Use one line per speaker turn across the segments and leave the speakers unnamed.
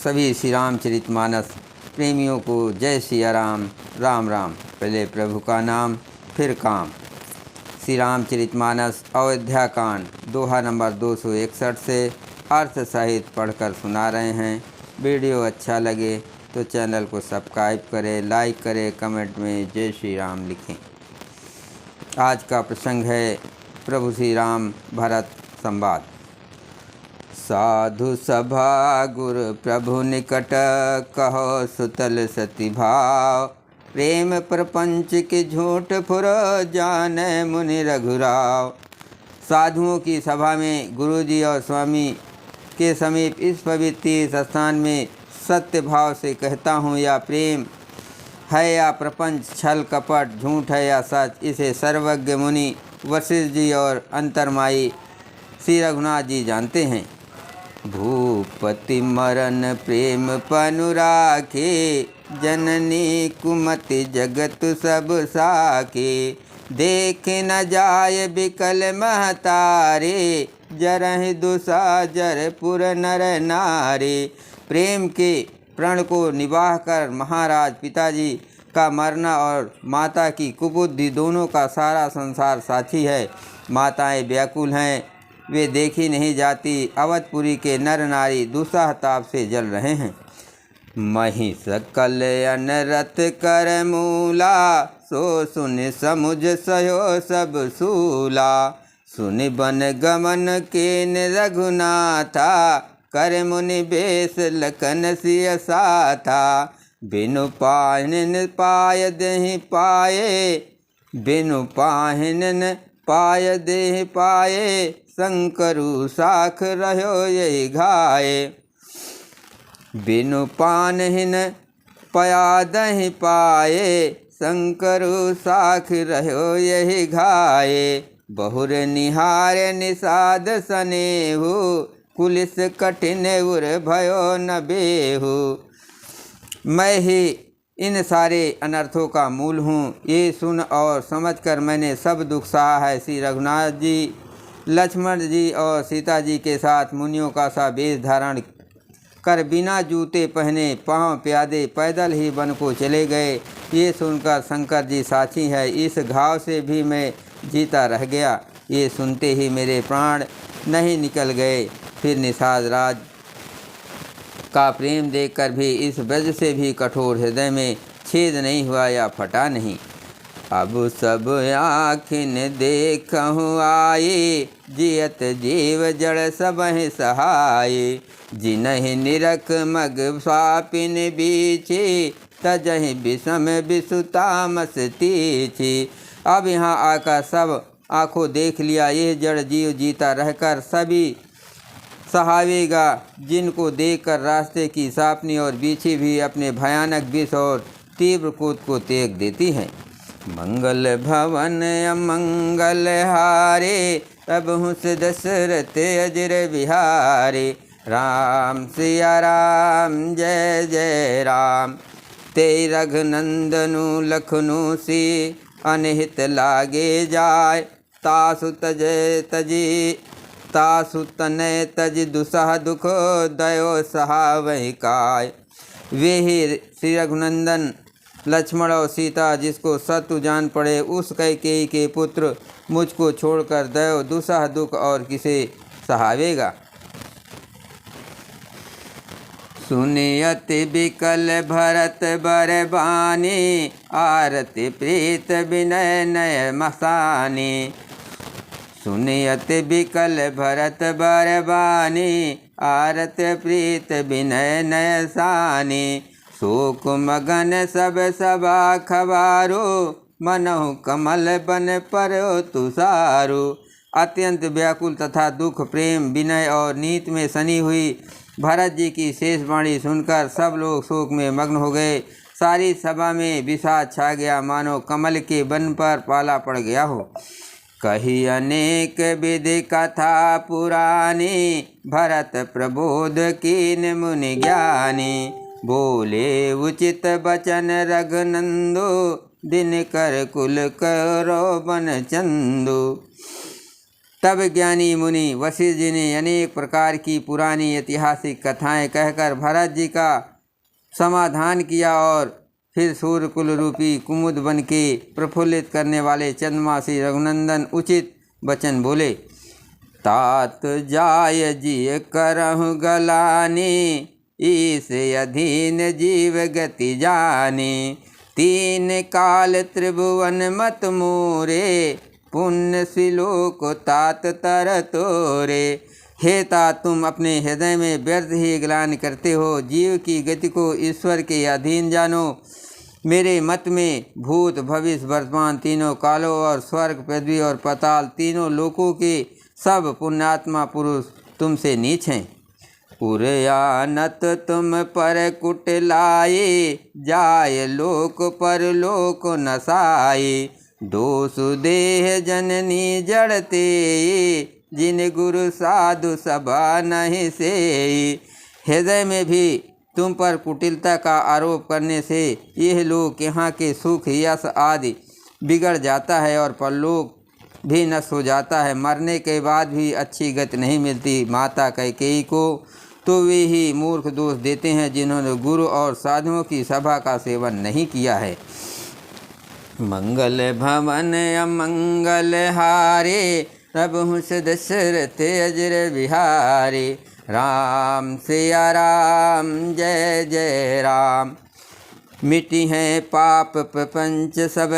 सभी श्री रामचरितमानस प्रेमियों को जय सिया राम। राम राम। पहले प्रभु का नाम फिर काम। श्री रामचरितमानस अयोध्या कांड दोहा नंबर 261 से अर्थ सहित पढ़कर सुना रहे हैं। वीडियो अच्छा लगे तो चैनल को सब्सक्राइब करें, लाइक करें, कमेंट में जय श्री राम लिखें। आज का प्रसंग है प्रभु श्री राम भरत संवाद। साधु सभा गुरु प्रभु निकट कहो सुतल सती भाव। प्रेम प्रपंच के झूठ फुर जाने मुनि रघुराव। साधुओं की सभा में गुरुजी और स्वामी के समीप इस पवित्र तीर्थ स्थान में सत्य भाव से कहता हूँ, या प्रेम है या प्रपंच, छल कपट, झूठ है या सच, इसे सर्वज्ञ मुनि वशिष्ठ जी और अंतर्माई श्री रघुनाथ जी जानते हैं। भूपति मरण प्रेम पनु राखे, जननी कुमति जगत सब साखे। देख न जाय बिकल महतारे, जरहि दुसाजर पुर नर नारे। प्रेम के प्रण को निवाह कर महाराज पिताजी का मरना और माता की कुबुद्धि दोनों का सारा संसार साथी है। माताएं व्याकुल हैं, वे देखी नहीं जाती। अवधपुरी के नर नारी दुस्साह ताप से जल रहे हैं। महिष कल्याण रथ कर मूला, सो सुन समुझ सयो सब सूला। सुनि बन गमन केन रघुनाथा, कर मुनि बेस लखन सिय साथा। बिनु पाहिन पाय देहि पाए, बिनु पाहिन पाय देहि पाए। शंकरु साख रहो यही घाये, बिनु पानहिन पया दहि पाए। शंकरु साख रहो यही घाये। बहुर निहार निषाद सनेहु, कुलिस कठिन उर भयो न बेहु। मैं ही इन सारे अनर्थों का मूल हूँ, ये सुन और समझकर मैंने सब दुख सहा है। श्री रघुनाथ जी लक्ष्मण जी और सीता जी के साथ मुनियों का सा वेश धारण कर बिना जूते पहने पांव प्यादे पैदल ही वन को चले गए। ये सुनकर शंकर जी साथी है, इस घाव से भी मैं जीता रह गया। ये सुनते ही मेरे प्राण नहीं निकल गए। फिर निषाद राज का प्रेम देखकर भी इस ब्रज से भी कठोर हृदय में छेद नहीं हुआ या फटा नहीं। अब सब आँखिन देखहु आए, जियत जीव जड़ सबहि सहाय। जिनहि निरख मग स्वापिन बीछे, तजहि विषम विषु तामस तीछे। अब यहाँ आकर सब आँखों देख लिया, ये जड़ जीव जीता रहकर सभी सहावेगा। जिनको देखकर रास्ते की सापनी और बीछी भी अपने भयानक विष और तीव्र क्रोध को त्याग देती हैं। मंगल भवन अमंगल हारे, प्रभु से दशरथ अजर बिहारे। राम सिया राम जय जय राम। ते रघुनंदनु लखनु सी, अनहित लागे जाय। तासु तजय तजी, तासु तनय तज दुसह दुख, दयो सहावहि काय। वे ही श्री रघुनंदन लक्ष्मण और सीता, जिसको सत्य जान पड़े, उस कैकेयी के पुत्र मुझको छोड़कर दयो दुसह दुख और किसे सहावेगा। सुनियति बिकल भरत बर बानी, आरति प्रीत विनय नय मसानी। सुनियति बिकल भरत बर बानी, आरत प्रीत विनय नय सानी। शोक मगन सब सबा खबारो, मनहु कमल बन परो तुषारो। अत्यंत व्याकुल तथा दुख, प्रेम, विनय और नीत में सनी हुई भरत जी की शेष वाणी सुनकर सब लोग शोक में मग्न हो गए। सारी सभा में विषाद छा गया, मानो कमल के बन पर पाला पड़ गया हो। कही अनेक विधि कथा पुरानी, भरत प्रबोध कीन मुनि ज्ञानी। बोले उचित बचन रघुनंदो, दिन कर कुल करो बन चंदो। तब ज्ञानी मुनि वशिष्ठ जी ने अनेक प्रकार की पुरानी ऐतिहासिक कथाएं कहकर भरत जी का समाधान किया और फिर सूर्यकुल रूपी कुमुद बन के प्रफुल्लित करने वाले चंद्रमा श्री रघुनंदन उचित वचन बोले। तात जाय जी करहु गलाने, ईस अधीन जीव गति जाने। तीन काल त्रिभुवन मत मोरे, पुण्य श्लोक तात तर तोरे। हे तात, तुम अपने हृदय में व्यर्थ ही ग्लानि करते हो। जीव की गति को ईश्वर के अधीन जानो। मेरे मत में भूत भविष्य वर्तमान तीनों कालों और स्वर्ग पृथ्वी और पाताल तीनों लोकों के सब पुण्यात्मा पुरुष तुमसे नीच हैं। उरयानत तुम पर कुटलाए, जाय लोक पर लोक नसाए। दोष देह जननी जड़ते, जिन गुरु साधु सभा नहीं से। हृदय में भी तुम पर कुटिलता का आरोप करने से यह लोक यहाँ के सुख यश आदि बिगड़ जाता है और परलोक भी नष्ट हो जाता है। मरने के बाद भी अच्छी गति नहीं मिलती। माता कैकेयी को तो वे ही मूर्ख दोष देते हैं जिन्होंने गुरु और साधुओं की सभा का सेवन नहीं किया है। मंगल भवन अमंगल हारे, प्रभु दशरथ अजर बिहारे। राम सिया राम जय जय राम। मिटी हैं पाप प्रपंच सब,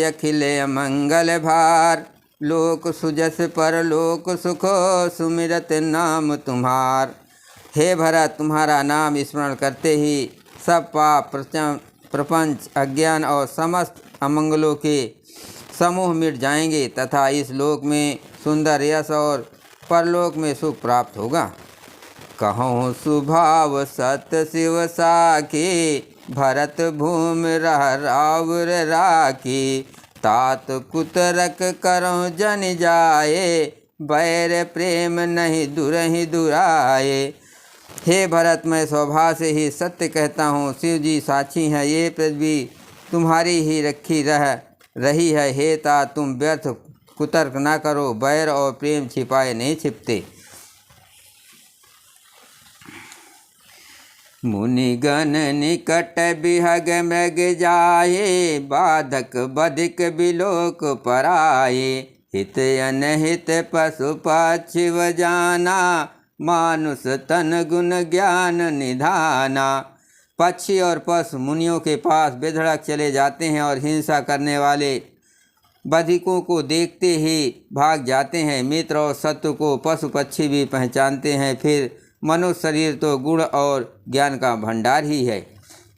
अखिल अमंगल भार। लोक सुजस पर लोक सुखो, सुमिरत नाम तुम्हार। हे भरत, तुम्हारा नाम स्मरण करते ही सब पाप प्रपंच अज्ञान और समस्त अमंगलों के समूह मिट जाएंगे तथा इस लोक में सुंदर यश और परलोक में सुख प्राप्त होगा। कहूँ सुभाव सत शिव साके, भरत भूमि रह रावर राखी। तात कुतरक करो जन जाए, बैर प्रेम नहीं दुरहि दुराए। हे भरत, मैं स्वभाव से ही सत्य कहता हूँ। शिव जी साक्षी हैं, ये पृथ्वी तुम्हारी ही रखी रही है। हे तात, तुम व्यर्थ कुतर्क ना करो। बैर और प्रेम छिपाए नहीं छिपते। मुनिगण निकट बिहग मृग जाए, बाधक बधिक बिलोक पराए। हित अनहित पशु पक्षी जाना, मानुष तन गुण ज्ञान निधाना। पक्षी और पशु मुनियों के पास बेधड़क चले जाते हैं और हिंसा करने वाले बधिकों को देखते ही भाग जाते हैं। मित्र और शत्रु को पशु पक्षी भी पहचानते हैं। फिर मनुष्य शरीर तो गुण और ज्ञान का भंडार ही है।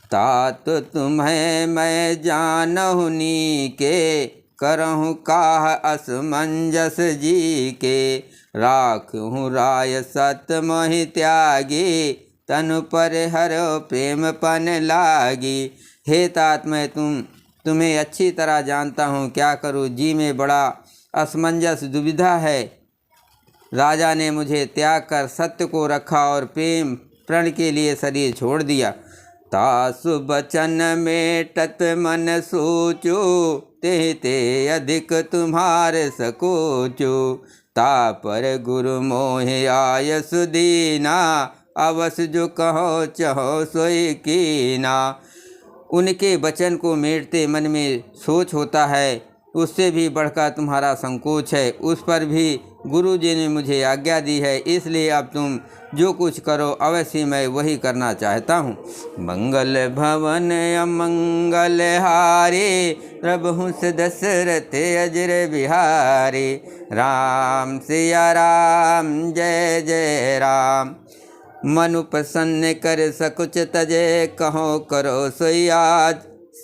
तात तुम्हें मैं जानहु नीके, करहूँ काह असमंजस जी के। राखूँ राय सत मोहि त्यागी, तनु पर हरो प्रेम पन लागी। हे तात, मैं तुम्हें अच्छी तरह जानता हूँ। क्या करूँ, जी में बड़ा असमंजस दुविधा है। राजा ने मुझे त्याग कर सत्य को रखा और प्रेम प्रण के लिए शरीर छोड़ दिया। तासु बचन में तत मन सोचो, ते ते अधिक तुम्हारे सकोचो। ता पर गुरु मोहि आय सुदीना, अवश्य जो कहो चहो सोई कीना। उनके वचन को मेटते मन में सोच होता है, उससे भी बढ़कर तुम्हारा संकोच है। उस पर भी गुरु जी ने मुझे आज्ञा दी है, इसलिए अब तुम जो कुछ करो अवश्य मैं वही करना चाहता हूँ। मंगल भवन अमंगल हारे, प्रभु दशरथ अजर बिहारे। राम सिया राम जय जय राम। मनु प्रसन्न कर सकुच तजे, कहो करो सोई आज।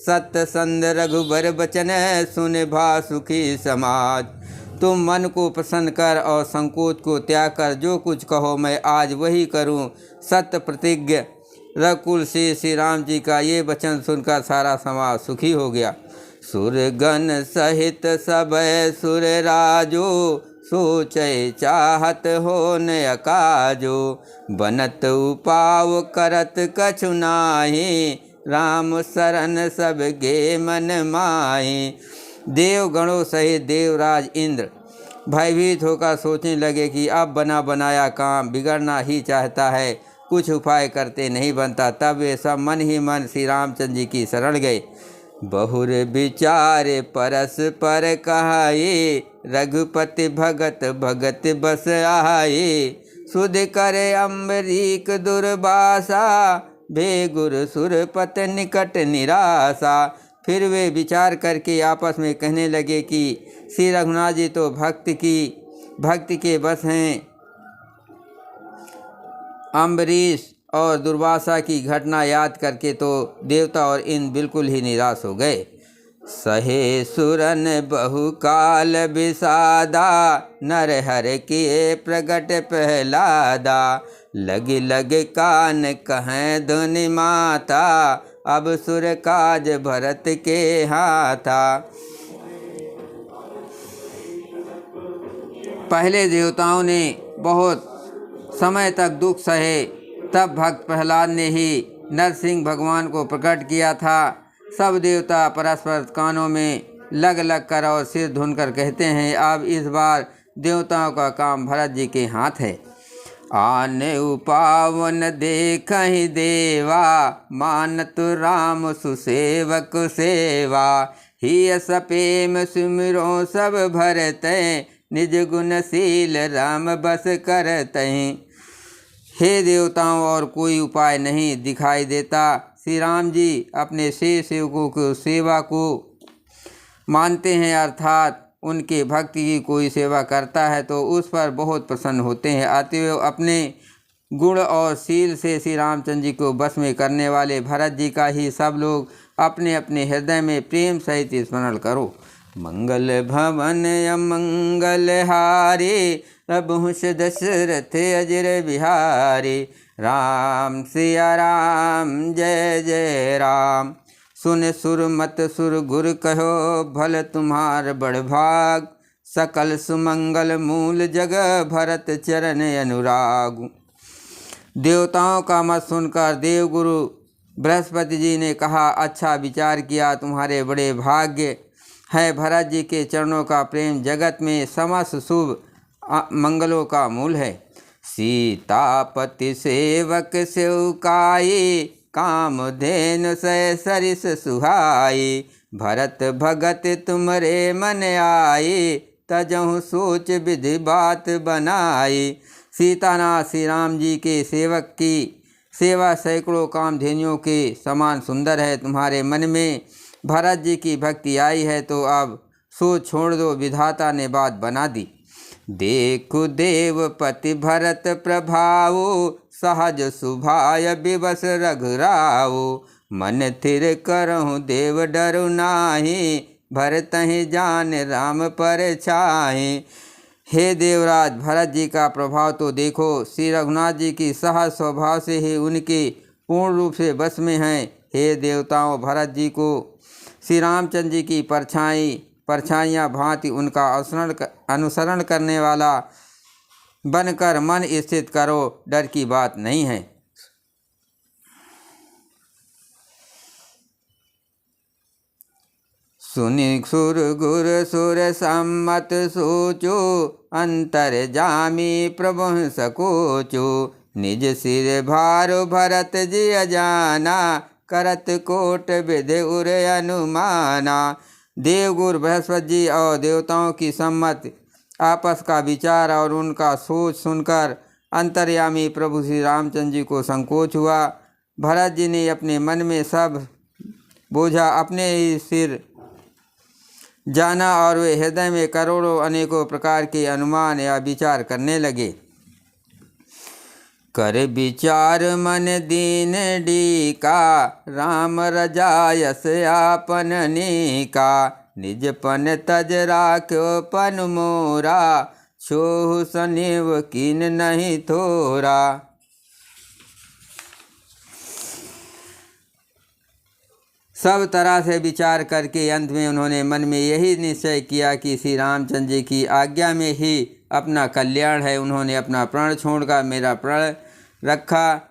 सत्संग रघुबर बचन, सुन भा सुखी समाज। तुम मन को प्रसन्न कर और संकोच को त्याग कर जो कुछ कहो मैं आज वही करूं। सत्य प्रतिज्ञ रघुकुल से श्री राम जी का ये वचन सुनकर सारा समाज सुखी हो गया। सुरगण सहित सब सुर राजो, सोचे चाहत हो न अकाजो। बनत उपाव करत कछु नाहि, राम शरण सब गे मन माहि। देवगणों सहित देवराज इंद्र भयभीत होकर सोचने लगे कि अब बना बनाया काम बिगड़ना ही चाहता है, कुछ उपाय करते नहीं बनता। तब वे सब मन ही मन श्री रामचंद्र जी की शरण गए। बहुर विचार परस्पर कहाए, रघुपति भगत भगत बस आए। सुध करे अम्बरीक दुर्वासा, भे गुरु सुरपत निकट निराशा। फिर वे विचार करके आपस में कहने लगे कि श्री रघुनाथ जी तो भक्ति के बस हैं। अम्बरीश और दुर्वासा की घटना याद करके तो देवता और इंद्र बिल्कुल ही निराश हो गए। सहे सुरन बहुकाल विषादा, नर हर किए प्रगट पहलादा। लग लग कान कहें धुनि माता, अब सुर काज भरत के हाथा। पहले देवताओं ने बहुत समय तक दुख सहे, तब भक्त प्रहलाद ने ही नरसिंह भगवान को प्रकट किया था। सब देवता परस्पर कानों में लग लग कर और सिर धुनकर कहते हैं, अब इस बार देवताओं का काम भरत जी के हाथ है। आने उपावन देखहि देवा, मानत राम सुसेवक सेवा। ही सपेम सुमिरो सब भरते, निज गुणशील राम बस करते। हे देवताओं, और कोई उपाय नहीं दिखाई देता। श्री राम जी अपने शेष सेवकों को सेवा को मानते हैं, अर्थात उनके भक्ति की कोई सेवा करता है तो उस पर बहुत प्रसन्न होते हैं। अतएव अपने गुण और शील से श्री रामचंद्र जी को बस में करने वाले भरत जी का ही सब लोग अपने अपने हृदय में प्रेम सहित स्मरण करो। मंगल भवन अमंगल हारे, प्रभुष दशरथ अजर बिहारी। राम सिया राम जय जय राम। सुन सुर मत सुर गुर कहो, भल तुम्हार बड़ भाग। सकल सुमंगल मूल जग, भरत चरण अनुराग। देवताओं का मत सुनकर देवगुरु बृहस्पति जी ने कहा, अच्छा विचार किया, तुम्हारे बड़े भाग्य है। भरत जी के चरणों का प्रेम जगत में समस्त शुभ मंगलों का मूल है। सीतापति सेवक सेवकाई, कामधेनु सै सरिस सुहाई। भरत भगत तुमरे मन आई, तजहु सोच विधि बात बनाई। सीतानाथ श्री राम जी के सेवक की सेवा सैकड़ों कामधेनुओं के समान सुंदर है। तुम्हारे मन में भरत जी की भक्ति आई है तो अब सोच छोड़ दो, विधाता ने बात बना दी। देखो देवपति भरत प्रभावो, सहज सुभाय विवश रघुरावो। मन थिर करहु देव डरु नाही, भरतहि जान राम पर छाहि। हे देवराज, भरत जी का प्रभाव तो देखो। श्री रघुनाथ जी की सहज स्वभाव से ही उनके पूर्ण रूप से बस में हैं। हे देवताओं, भरत जी को श्री रामचंद्र जी की परछाइयाँ भांति उनका अनुसरण करने वाला बनकर मन स्थित करो, डर की बात नहीं है। सुनि सुर गुर सुर सम्मत सोचो, अंतर जामी प्रभु सकोचो। निज सिर भारो भरत जी अजाना, करत कोट विधि उर अनुमाना। देवगुरु बृहस्पति जी और देवताओं की सम्मत आपस का विचार और उनका सोच सुनकर अंतर्यामी प्रभु श्री रामचंद्र जी को संकोच हुआ। भरत जी ने अपने मन में सब बोझा अपने ही सिर जाना और वे हृदय में करोड़ों अनेकों प्रकार के अनुमान या विचार करने लगे। कर विचार मन दीन डीका, राम रजायस आपन नीका। निजपन तज राख्यो पन मोरा, छोहु सनिव कीन नहीं थोरा। सब तरह से विचार करके अंत में उन्होंने मन में यही निश्चय किया कि श्री रामचंद्र जी की आज्ञा में ही अपना कल्याण है। उन्होंने अपना प्राण छोड़कर मेरा प्राण रखा।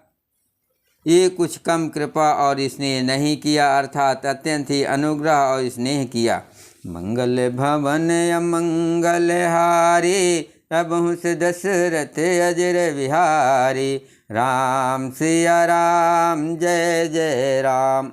ये कुछ कम कृपा और स्नेह नहीं किया, अर्थात अत्यंत ही अनुग्रह और स्नेह किया। मंगल भवन अमंगल हारी, प्रभु से दशरथ अजर बिहारी। राम सिया राम, जय जय राम।